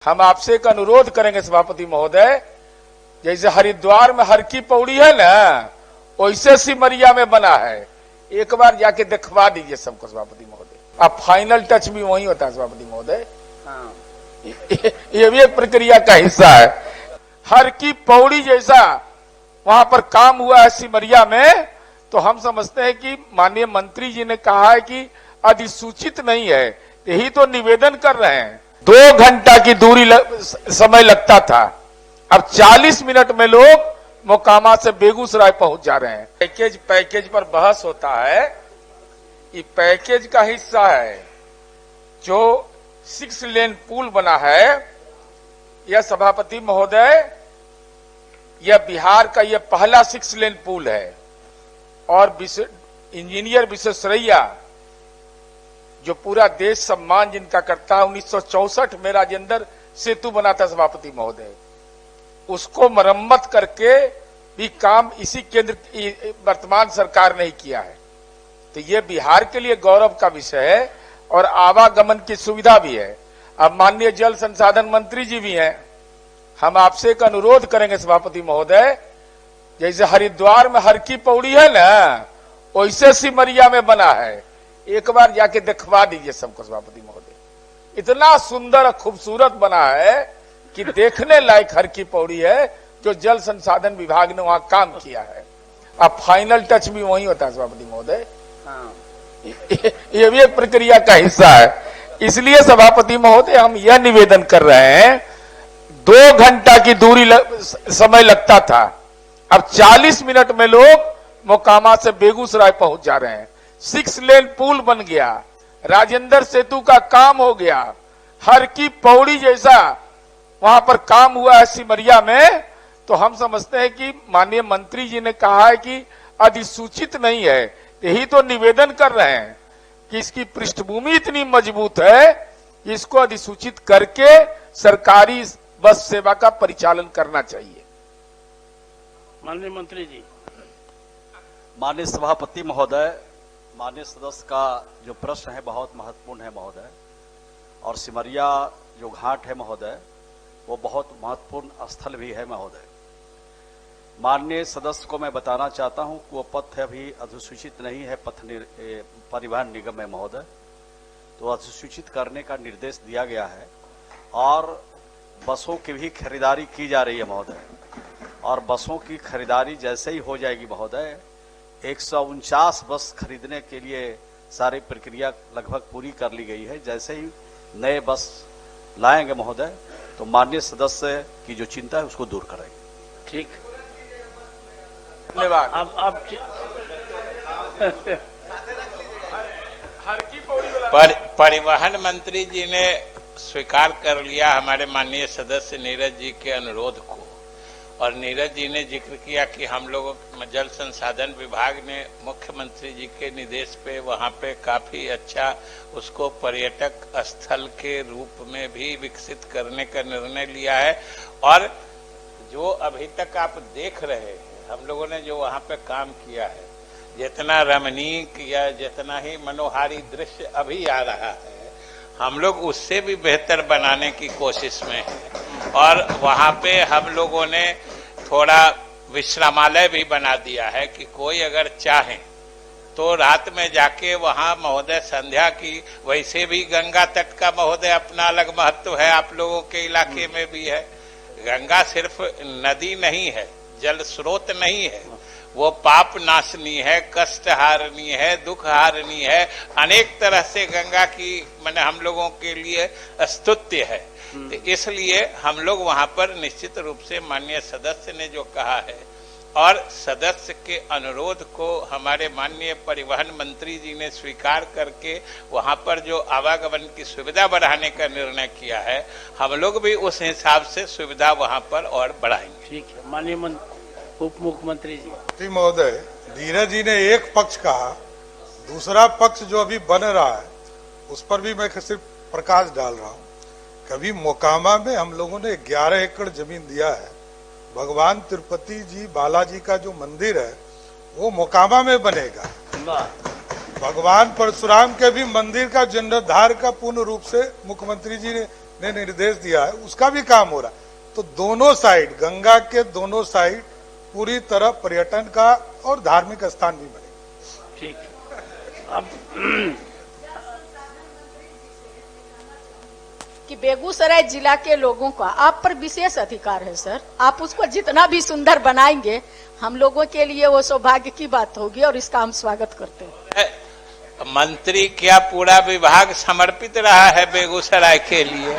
हम आपसे एक अनुरोध करेंगे सभापति महोदय, जैसे हरिद्वार में हर की पौड़ी है ना, वैसे सिमरिया में बना है। एक बार जाके दिखवा दीजिए सबको सभापति महोदय। अब फाइनल टच भी वही होता है सभापति महोदय। हाँ। ये भी एक प्रक्रिया का हिस्सा है। हर की पौड़ी जैसा वहां पर काम हुआ है सिमरिया में, तो हम समझते हैं कि माननीय मंत्री जी ने कहा है कि अधिसूचित नहीं है, यही तो निवेदन कर रहे हैं। 2 घंटा की दूरी समय लगता था, अब 40 मिनट में लोग मोकामा से बेगूसराय पहुंच जा रहे हैं। पैकेज पर बहस होता है, ये पैकेज का हिस्सा है। जो 6 लेन पुल बना है, यह सभापति महोदय, यह बिहार का यह पहला 6 लेन पुल है। और इंजीनियर विश्वेश्वरैया, जो पूरा देश सम्मान जिनका करता है, 1964 में राजेंद्र सेतु बना था सभापति महोदय, उसको मरम्मत करके भी काम इसी केंद्र वर्तमान सरकार ने ही किया है। तो ये बिहार के लिए गौरव का विषय है और आवागमन की सुविधा भी है। अब माननीय जल संसाधन मंत्री जी भी हैं, हम आपसे एक अनुरोध करेंगे सभापति महोदय, जैसे हरिद्वार में हर की पौड़ी है ना, वैसे सिमरिया में बना है। एक बार जाके दिखवा दीजिए सबको सभापति महोदय। इतना सुंदर और खूबसूरत बना है कि देखने लायक हर की पौड़ी है, जो जल संसाधन विभाग ने वहां काम किया है। अब फाइनल टच भी वही होता है सभापति महोदय। हाँ। ये भी एक प्रक्रिया का हिस्सा है। इसलिए सभापति महोदय, हम यह निवेदन कर रहे हैं, 2 घंटा की दूरी समय लगता था, अब 40 मिनट में लोग मोकामा से बेगूसराय पहुंच जा रहे हैं। 6 लेन पुल बन गया, राजेंद्र सेतु का काम हो गया, हर की पौड़ी जैसा वहां पर काम हुआ है सिमरिया में। तो हम समझते हैं कि माननीय मंत्री जी ने कहा है कि अधिसूचित नहीं है, यही तो निवेदन कर रहे हैं कि इसकी पृष्ठभूमि इतनी मजबूत है कि इसको अधिसूचित करके सरकारी बस सेवा का परिचालन करना चाहिए। माननीय मंत्री जी। माननीय सभापति महोदय, माननीय सदस्य का जो प्रश्न है बहुत महत्वपूर्ण है महोदय, और सिमरिया जो घाट है महोदय, वो बहुत महत्वपूर्ण स्थल भी है महोदय। माननीय सदस्य को मैं बताना चाहता हूं कि वो पथ अभी अधिसूचित नहीं है पथ परिवहन निगम में महोदय, तो अधिसूचित करने का निर्देश दिया गया है और बसों की भी खरीदारी की जा रही है महोदय। और बसों की खरीदारी जैसे ही हो जाएगी महोदय, 149 बस खरीदने के लिए सारी प्रक्रिया लगभग पूरी कर ली गई है। जैसे ही नए बस लाएंगे महोदय, तो माननीय सदस्य की जो चिंता है उसको दूर करेंगे। ठीक, धन्यवाद। अब परिवहन मंत्री जी ने स्वीकार कर लिया हमारे माननीय सदस्य नीरज जी के अनुरोध को, और नीरज जी ने जिक्र किया कि हम लोगों जल संसाधन विभाग ने मुख्यमंत्री जी के निर्देश पे वहां पे काफी अच्छा उसको पर्यटक स्थल के रूप में भी विकसित करने का निर्णय लिया है। और जो अभी तक आप देख रहे हैं, हम लोगों ने जो वहां पे काम किया है, जितना रमणीक या जितना ही मनोहारी दृश्य अभी आ रहा है, हम लोग उससे भी बेहतर बनाने की कोशिश में हैं। और वहां पे हम लोगों ने थोड़ा विश्रामालय भी बना दिया है कि कोई अगर चाहे तो रात में जाके वहां महोदय संध्या की, वैसे भी गंगा तट का महोदय अपना अलग महत्व है, आप लोगों के इलाके में भी है। गंगा सिर्फ नदी नहीं है, जल स्रोत नहीं है, वो पाप नाशनी है, कष्ट हारनी है, दुख हारनी है, अनेक तरह से गंगा की मैंने हम लोगों के लिए स्तुत्य है। तो इसलिए हम लोग वहां पर निश्चित रूप से माननीय सदस्य ने जो कहा है और सदस्य के अनुरोध को हमारे माननीय परिवहन मंत्री जी ने स्वीकार करके वहां पर जो आवागमन की सुविधा बढ़ाने का निर्णय किया है, हम लोग भी उस हिसाब से सुविधा वहां पर और बढ़ाएंगे। ठीक है। माननीय उप मुख्यमंत्री जी। महोदय, नीरज जी ने एक पक्ष कहा, दूसरा पक्ष जो अभी बन रहा है उस पर भी मैं सिर्फ प्रकाश डाल रहा हूँ। कभी मोकामा में हम लोगों ने 11 एकड़ जमीन दिया है। भगवान तिरुपति जी बालाजी का जो मंदिर है वो मोकामा में बनेगा। भगवान परशुराम के भी मंदिर का जीर्णोद्धार का पूर्ण रूप से मुख्यमंत्री जी ने ने निर्देश दिया है उसका भी काम हो रहा है। तो दोनों साइड, गंगा के दोनों साइड पूरी तरह पर्यटन का और धार्मिक स्थान भी बने। ठीक अब कि बेगूसराय जिला के लोगों का आप पर विशेष अधिकार है सर। आप उसको जितना भी सुंदर बनाएंगे हम लोगों के लिए वो सौभाग्य की बात होगी और इसका हम स्वागत करते हैं। मंत्री क्या पूरा विभाग समर्पित रहा है बेगूसराय के लिए।